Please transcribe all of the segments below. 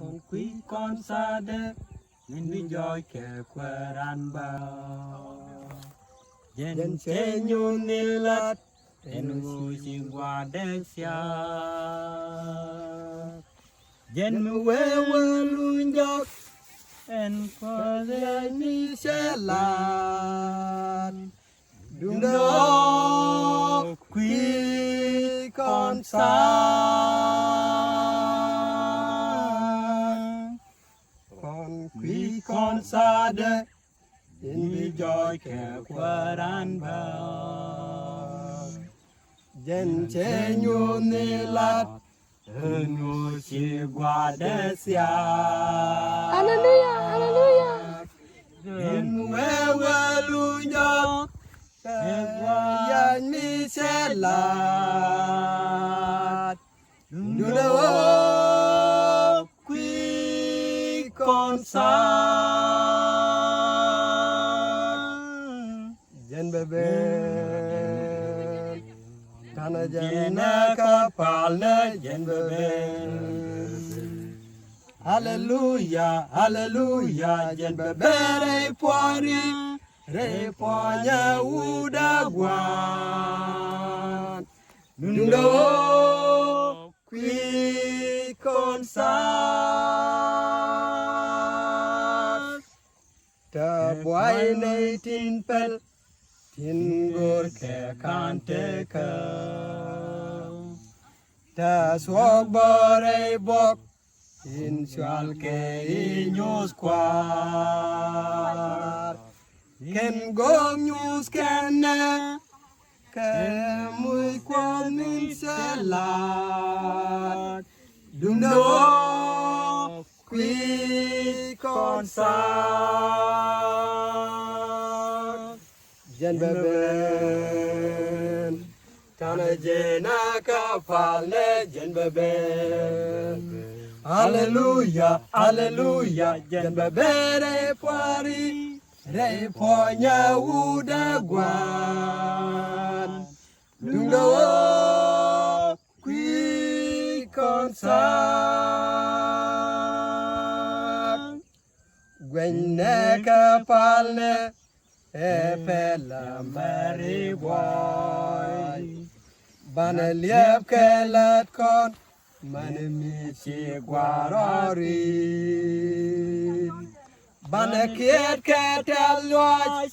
con quý con xa đê nên đi dõi kẻ kueeran bao dân chế nhu Nilotic en ngu si qua đê xia dân mê quê luôn dọc en qua đê mi xe lan đúng đó quý con xa con quý con xa đê in đi dõi kẻ kueeran bao dân chế nhu Nilotic en ngu si qua đê xia Hallelujah, hallelujah. dân mê quê luôn dọc yan mi xe lạt đúng đâu quý con xa dân bê bê thana dân kapal na dân bê bê hallelujah hallelujah dân bê bê rei poari rei poanya udagwan nung đâu quý con xa ta boy nay tin pel tin gor ke kante ka ta swag bare bok in shal ke inyos kwar ken go news ken mui quan min salat đúng đâu quý con xa dân bê bên thana jena kapal ne dân bê bên hallelujah hallelujah dân bê bên rei poari rei poanya udagwan đúng đâu quý con xa gwen ne kapal ne phê là mary boy bana liep ke lat con mane mi chi guarori bana kiet ke talwaj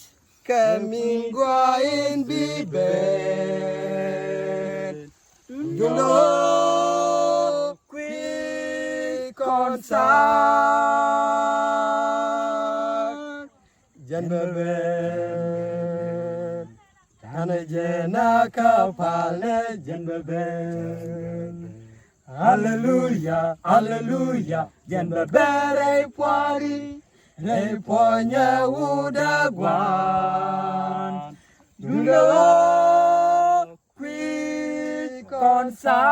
ke mingwa in bibet you know quý con xa dân bê bên thana jena kapal ne dân bê bên hallelujah hallelujah dân bê bên rei poari rei poanya udagwan đúng đâu quý con xa